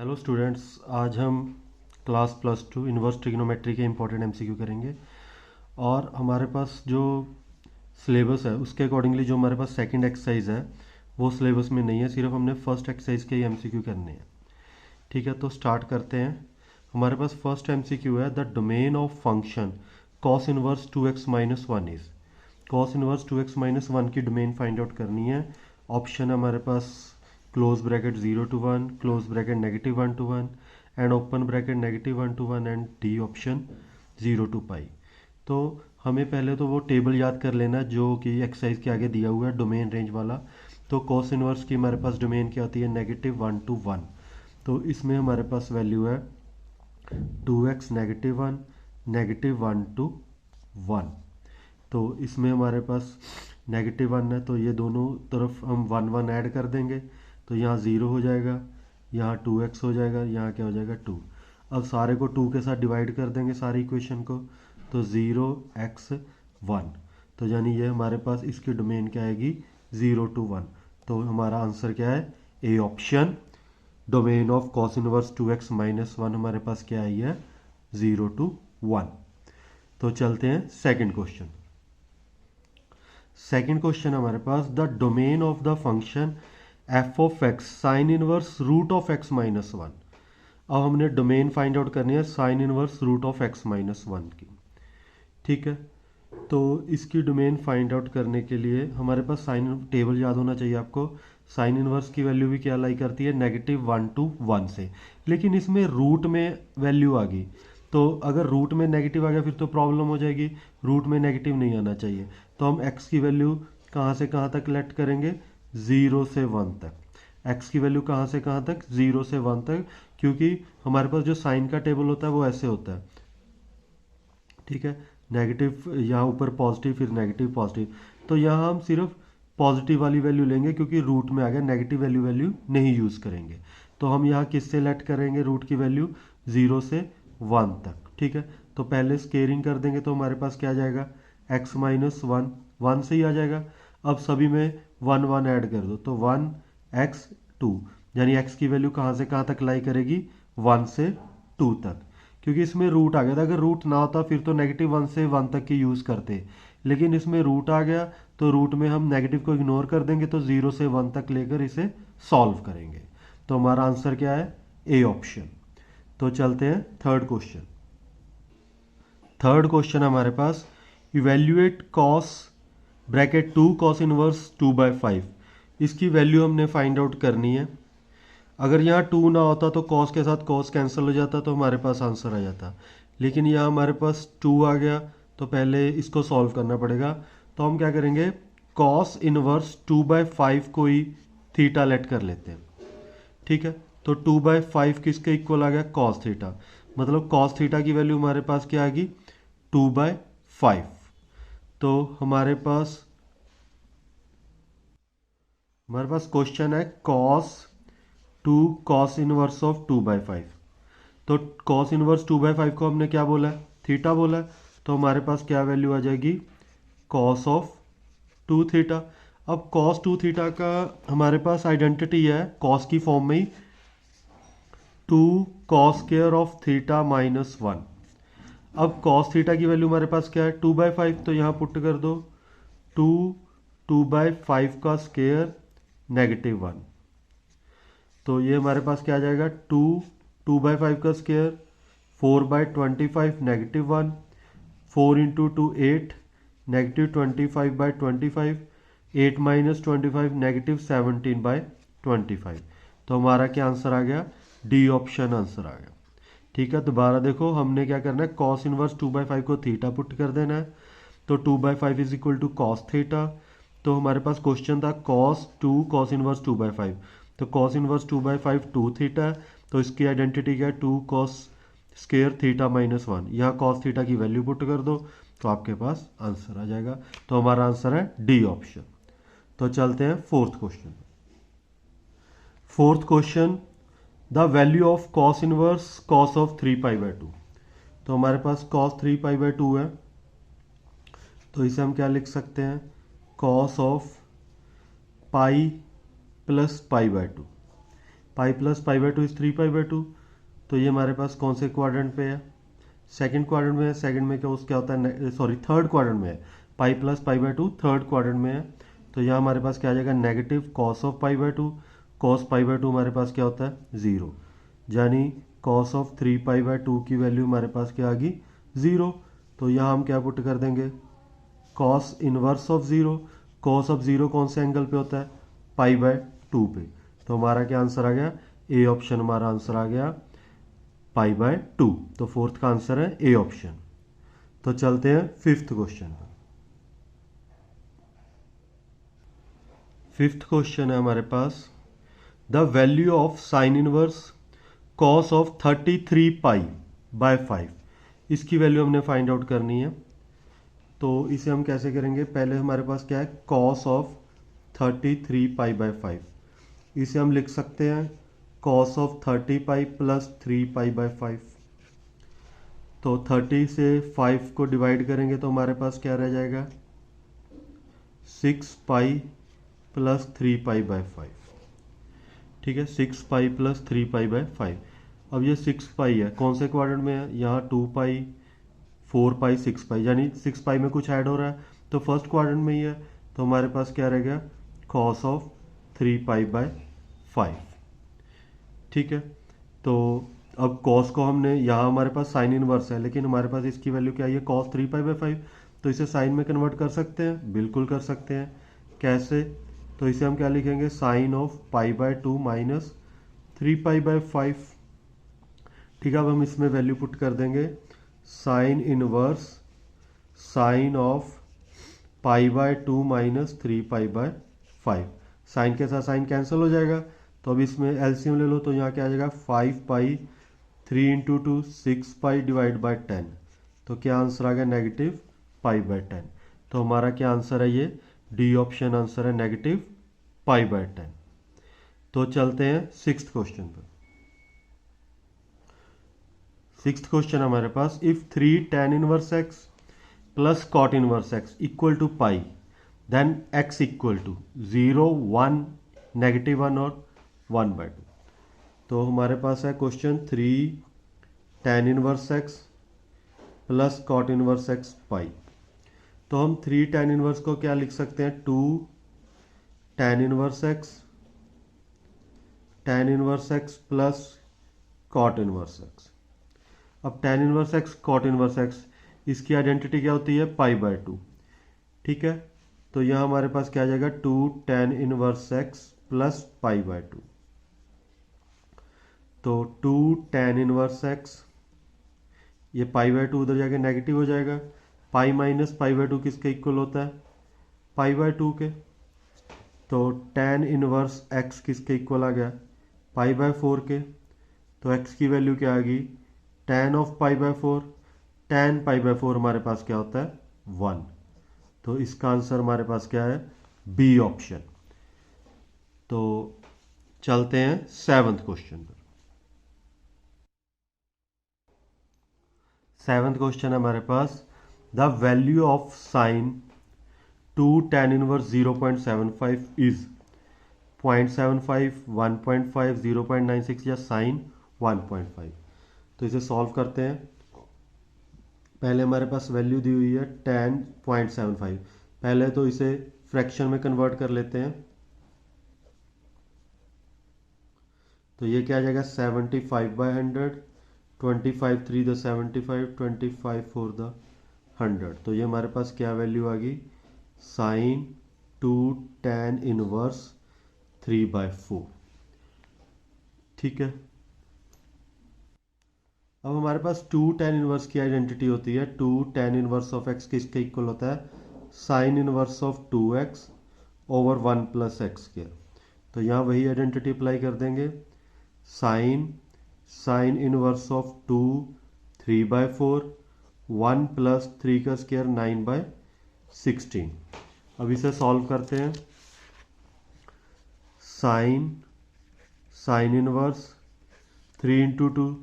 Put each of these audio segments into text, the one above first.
Hello students, आज हम class +2 inverse trigonometry के इंपॉर्टेंट एमसीक्यू करेंगे। और हमारे पास जो सिलेबस है उसके अकॉर्डिंगली जो हमारे पास सेकंड एक्सरसाइज है वो सिलेबस में नहीं है, सिर्फ हमने फर्स्ट एक्सरसाइज के ही एमसीक्यू करने हैं। ठीक है, तो स्टार्ट करते हैं। हमारे पास फर्स्ट एमसीक्यू है, the domain of function cos inverse 2x-1 is. Cos inverse 2x-1 की डोमेन फाइंड आउट करनी है। ऑप्शन है हमारे पास close bracket 0 to 1, close bracket -1 to 1 and open bracket -1 to 1 and D option 0 to π। तो हमें पहले तो वो टेबल याद कर लेना है जो कि एक्सरसाइज के आगे दिया हुआ है, डोमेन रेंज वाला। तो कॉस इनवर्स की हमारे पास डोमेन क्या होती है, -1 to 1। तो इसमें हमारे पास वैल्यू है 2x -1 -1 to 1। तो इसमें हमारे पास -1 है, तो ये दोनों तरफ हम 1 ऐड कर देंगे। तो यहाँ 0 हो जाएगा, यहाँ 2x हो जाएगा, यहाँ क्या हो जाएगा 2। अब सारे को 2 के साथ डिवाइड कर देंगे सारी इक्वेशन को, तो 0x1। तो यानी ये हमारे पास इसकी डोमेन क्या आएगी, 0 to 1। तो हमारा आंसर क्या है, A option. Domain of cos inverse 2x-1 हमारे पास क्या आई है, 0 to 1। तो चलते हैं सेकंड क्वेश्चन। सेकंड क्वेश्चन हमारे पास, the domain of the function F of X sine inverse root of x-1। अब हमने डोमेन फाइंड आउट करनी है sign inverse root of x-1 की। ठीक है, तो इसकी डोमेन फाइंड आउट करने के लिए हमारे पास साइन टेबल याद होना चाहिए आपको। साइन इनवर्स की वैल्यू भी क्या लाई करती है, -1 to 1 से। लेकिन इसमें रूट में वैल्यू आ गई, तो अगर रूट में नेगेटिव आ गया फिर तो प्रॉब्लम हो जाएगी। रूट में नेगेटिव नहीं आना चाहिए। तो हम x की वैल्यू कहाँ से कहाँ तक लेट करेंगे, 0 से 1 तक। x की वैल्यू कहाँ से कहाँ तक, 0 से 1 तक, क्योंकि हमारे पास जो साइन का टेबल होता है वो ऐसे होता है। ठीक है, नेगेटिव यहाँ ऊपर पॉजिटिव, फिर नेगेटिव पॉजिटिव। तो यहाँ हम सिर्फ पॉजिटिव वाली वैल्यू लेंगे क्योंकि रूट में आ गया, नेगेटिव वैल्यू नहीं यूज़ करेंगे। तो हम यहाँ किससे लेट करेंगे रूट की वैल्यू, 0 से 1 तक। ठीक है, तो पहले स्केयरिंग कर देंगे तो हमारे पास क्या आ जाएगा, x-1 1 से ही आ जाएगा। अब सभी में 1 ऐड कर दो, तो 1x2, यानी x की वैल्यू कहाँ से कहाँ तक लाई करेगी, 1 से 2 तक। क्योंकि इसमें रूट आ गया था, अगर रूट ना होता फिर तो -1 से 1 तक की यूज़ करते, लेकिन इसमें रूट आ गया तो रूट में हम नेगेटिव को इग्नोर कर देंगे, तो 0 से 1 तक लेकर इसे सॉल्व करेंगे। तो हमारा आंसर क्या है, ए ऑप्शन। तो चलते हैं थर्ड क्वेश्चन। थर्ड क्वेश्चन हमारे पास, evaluate cos bracket 2 cos inverse 2/5। इसकी वैल्यू हमने फाइंड आउट करनी है। अगर यहाँ 2 ना होता तो कॉस के साथ कॉस कैंसिल हो जाता, तो हमारे पास आंसर आ जाता। लेकिन यहाँ हमारे पास 2 आ गया, तो पहले इसको सॉल्व करना पड़ेगा। तो हम क्या करेंगे, कॉस इनवर्स 2/5 को ही थीटा लेट कर लेते हैं। ठीक है, तो 2/5 किसके इक्वल आ गया, कॉस थीटा। मतलब कॉस थीटा की वैल्यू हमारे पास क्या आ गई, 2/5। तो हमारे पास क्वेश्चन है कॉस 2 कॉस इनवर्स ऑफ 2/5। तो कॉस इनवर्स 2/5 को हमने क्या बोला है, थीटा बोला है। तो हमारे पास क्या वैल्यू आ जाएगी, कॉस ऑफ 2 थीटा। अब कॉस 2 थीटा का हमारे पास आइडेंटिटी है कॉस की फॉर्म में ही, 2 कॉस स्क्वायर ऑफ थीटा -1। अब कॉस थीटा की वैल्यू हमारे पास क्या है, 2/5, तो यहाँ पुट कर दो 2 2/5 का स्क्वायर -1। तो ये हमारे पास क्या आ जाएगा, 2 2/5 का स्क्वायर 4/25 -1। 4 × 2 8, -25/25। 8 - 25 -17/25। तो हमारा क्या आंसर आ गया, डी ऑप्शन आंसर आ गया। ठीक है, दोबारा देखो हमने क्या करना है, कॉस इनवर्स 2/5 को थीटा पुट कर देना है। तो 2/5 is equal to cos theta. तो हमारे पास क्वेश्चन था कॉस 2 कॉस इनवर्स 2/5। तो कॉस इनवर्स 2/5 2 थीटा। तो इसकी आइडेंटिटी क्या है, 2 कॉस स्क्वायर थीटा -1। यहाँ कॉस थीटा की वैल्यू पुट कर दो तो आपके पास आंसर आ जाएगा। तो हमारा आंसर है डी ऑप्शन। तो चलते हैं fourth question. Fourth question, the value of cos inverse cos of 3π/2। तो हमारे पास कॉस 3π/2 है, तो इसे हम क्या लिख सकते हैं, cos of pi + π/2। Pi plus pi by two is 3 pi by 2। तो ये हमारे पास कौन से क्वाड्रेंट पे है? सेकंड क्वाड्रेंट में है। सेकंड में क्या होता है, सॉरी थर्ड क्वाड्रेंट में है। पाई plus pi by to third quadrant में है। तो यहाँ हमारे पास क्या आ जाएगा, negative cos of pi by to. Cos pi by to हमारे पास क्या होता है, 0। यानी कॉस ऑफ 3 पाई बाय 2 की वैल्यू हमारे पास क्या आ गई, 0। तो यहाँ हम क्या पुट कर देंगे, cos inverse of 0। Cos of 0 कौन से एंगल पे होता है, पाई/2 पे। तो हमारा क्या आंसर आ गया, ए ऑप्शन हमारा आंसर आ गया पाई/2। तो फोर्थ का आंसर है ए ऑप्शन। तो चलते हैं फिफ्थ क्वेश्चन पर। फिफ्थ क्वेश्चन है हमारे पास, the value of sine inverse cos of 33 पाई/5। इसकी वैल्यू हमने फाइंड आउट करनी है। तो इसे हम कैसे करेंगे, पहले हमारे पास क्या है, कॉस ऑफ 33 पाई/5। इसे हम लिख सकते हैं कॉस ऑफ 30 पाई प्लस 3 पाई/5। तो 30 से 5 को डिवाइड करेंगे तो हमारे पास क्या रह जाएगा, 6 पाई प्लस 3 पाई/5। ठीक है, 6 पाई प्लस 3 पाई/5। अब ये 6 पाई है, कौन से क्वाड्रेंट में है, यहाँ 2 पाई 4 पाई 6 पाई, यानी 6 पाई में कुछ ऐड हो रहा है तो फर्स्ट क्वाड्रेंट में ही है। तो हमारे पास क्या रह गया, कॉस ऑफ 3 पाई/5। ठीक है, तो अब कॉस को हमने, यहाँ हमारे पास साइन इनवर्स है लेकिन हमारे पास इसकी वैल्यू क्या है, कॉस 3 पाई/5। तो इसे साइन में कन्वर्ट कर सकते हैं, बिल्कुल कर सकते हैं। कैसे, तो इसे हम क्या लिखेंगे, साइन ऑफ पाई/2 माइनस 3 पाई/5। ठीक है, अब हम इसमें वैल्यू पुट कर देंगे, साइन इनवर्स साइन ऑफ पाई/2 माइनस 3 पाई/5। साइन के साथ साइन कैंसिल हो जाएगा, तो अब इसमें एलसीएम ले लो, तो यहाँ क्या आ जाएगा, 5 पाई 3 इंटू 2 6 पाई डिवाइड बाई 10। तो क्या आंसर आ गया, नेगेटिव पाई/10। तो हमारा क्या आंसर है, ये डी ऑप्शन आंसर है, नेगेटिव पाई/10। तो चलते हैं सिक्स्थ क्वेश्चन पर। सिक्स्थ क्वेश्चन हमारे पास, if 3 tan inverse x plus cot inverse x equal to pi, then x equal to 0 1 -1 और 1/2। तो हमारे पास है question 3 tan inverse x plus cot inverse x pi. तो हम 3 tan इनवर्स को क्या लिख सकते हैं, 2 tan inverse x plus cot inverse x। अब tan inverse x cot inverse x, इसकी आइडेंटिटी क्या होती है, पाई/2। ठीक है, तो यहाँ हमारे पास क्या आ जाएगा, 2 tan इनवर्स x प्लस पाई/2। तो 2 tan इनवर्स x, ये पाई/2 उधर जाके नेगेटिव हो जाएगा। पाई माइनस पाई/2 किसके इक्वल होता है, पाई/2 के। तो tan इनवर्स x किसके इक्वल आ गया, पाई/4 के। तो x की वैल्यू क्या आ गई, tan ऑफ पाई/4। tan पाई/4 हमारे पास क्या होता है, 1। तो इसका आंसर हमारे पास क्या है, बी ऑप्शन। तो चलते हैं सेवंथ क्वेश्चन पर। सेवंथ क्वेश्चन है हमारे पास, the value of sine 2 tan inverse 0.75 is 0.75 1.5 0.96 या साइन 1.5। तो इसे सॉल्व करते हैं। पहले हमारे पास वैल्यू दी हुई है tan 0.75। पहले तो इसे फ्रैक्शन में कन्वर्ट कर लेते हैं। तो ये क्या आ जाएगा, 75/100, 25 3 द 75, 25 4 द 100। तो ये हमारे पास क्या वैल्यू आ गई, साइन 2 tan इनवर्स 3/4। ठीक है, अब हमारे पास 2 tan इनवर्स की आइडेंटिटी होती है, 2 tan इनवर्स ऑफ x किसके इक्वल होता है, sine inverse of 2x over 1 plus x square. तो यहाँ वही आइडेंटिटी अप्लाई कर देंगे, साइन इनवर्स ऑफ 2 3/4, 1 प्लस 3 का स्क्वायर 9/16। अब इसे सॉल्व करते हैं। Sine inverse 3 into 2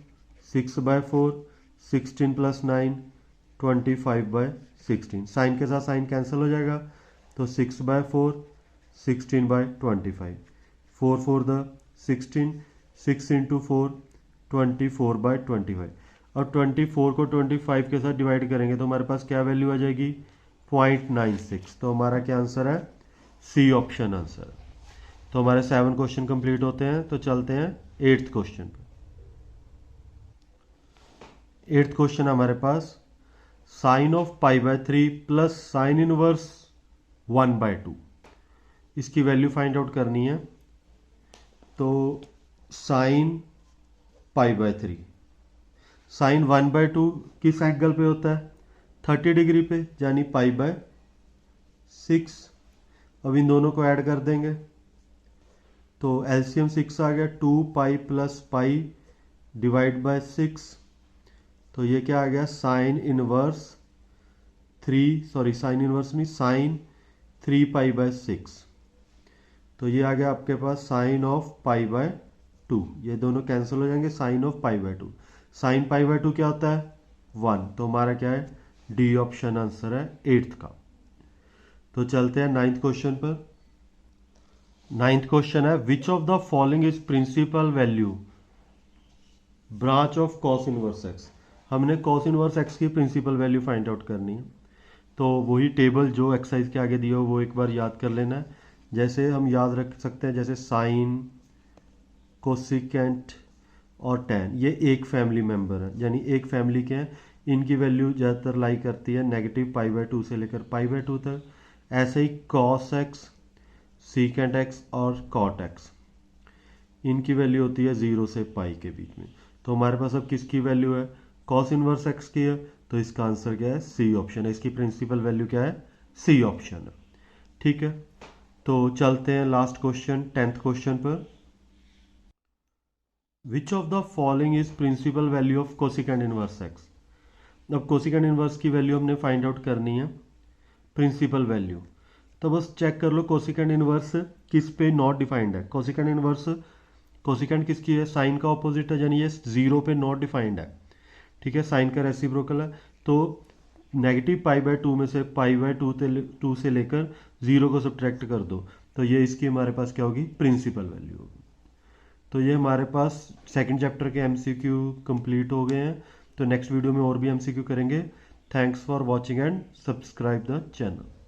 6/4, 16 plus 9 25/16। Sine के साथ साइन कैंसिल हो जाएगा, तो 6/4 16/25, 4 4 द 16, 6 इंटू 4 24/25, और 24 को 25 के साथ डिवाइड करेंगे तो हमारे पास क्या वैल्यू आ जाएगी 0.96। तो हमारा क्या आंसर है, सी ऑप्शन आंसर है। तो हमारे 7 क्वेश्चन कंप्लीट होते हैं। तो चलते हैं 8th क्वेश्चन पे। 8th क्वेश्चन हमारे पास sine of π/3 plus sine inverse 1/2, इसकी वैल्यू फाइंड आउट करनी है। तो साइन π/3, साइन 1/2 किस एंगल पे होता है 30 डिग्री पे, यानी π/6। अब इन दोनों को ऐड कर देंगे तो एलसीएम 6 आ गया, 2π + π डिवाइड बाय 6। तो ये क्या आ गया sign inverse 3, sorry sine inverse नहीं, साइन 3π/6। तो ये आ गया आपके पास साइन ऑफ π/2, ये दोनों कैंसिल हो जाएंगे, साइन ऑफ π/2। साइन π/2 क्या होता है 1। तो हमारा क्या है, डी ऑप्शन आंसर है 8th का। तो चलते हैं 9th क्वेश्चन पर। 9th क्वेश्चन है which of the following is principal value branch of cos inverse x. हमने कॉस इनवर्स एक्स की प्रिंसिपल वैल्यू फाइंड आउट करनी है। तो वही टेबल जो एक्सरसाइज के आगे दिया हो वो एक बार याद कर लेना है। जैसे हम याद रख सकते हैं, जैसे साइन, कोसिकेंट और टैन, ये एक फैमिली मेंबर है, यानी एक फैमिली के हैं। इनकी वैल्यू ज़्यादातर लाई करती है -π/2 से लेकर π/2 तक। ऐसे ही कॉस एक्स, सीकेंट एक्स और कॉट एक्स, इनकी वैल्यू होती है 0 से पाई के बीच में। तो हमारे पास अब किसकी वैल्यू है, कॉस इनवर्स एक्स की है। तो इसका आंसर क्या है, सी ऑप्शन है। इसकी प्रिंसिपल वैल्यू क्या है, सी ऑप्शन है। ठीक है, तो चलते हैं लास्ट क्वेश्चन 10th क्वेश्चन पर। Which of the following is principal value of cosecant inverse x. अब कोसिकेंट इनवर्स की वैल्यू हमने फाइंड आउट करनी है, प्रिंसिपल वैल्यू। तो बस चेक कर लो कोसिकेंट इनवर्स किस पे नॉट डिफाइंड है। कोसिकेंट इनवर्स, कोसिकेंट किसकी है, साइन का ऑपोजिट है, यानी ये 0 पे नॉट डिफाइंड है। ठीक है, साइन का रेसिप्रोकल है। तो -π/2 में से π/2 से लेकर 0 को सब्ट्रैक्ट कर दो, तो ये इसकी हमारे पास क्या होगी, प्रिंसिपल वैल्यू होगी। तो ये हमारे पास सेकंड चैप्टर के एमसीक्यू कंप्लीट हो गए हैं। तो नेक्स्ट वीडियो में और भी एमसीक्यू करेंगे। Thanks for watching and subscribe the channel.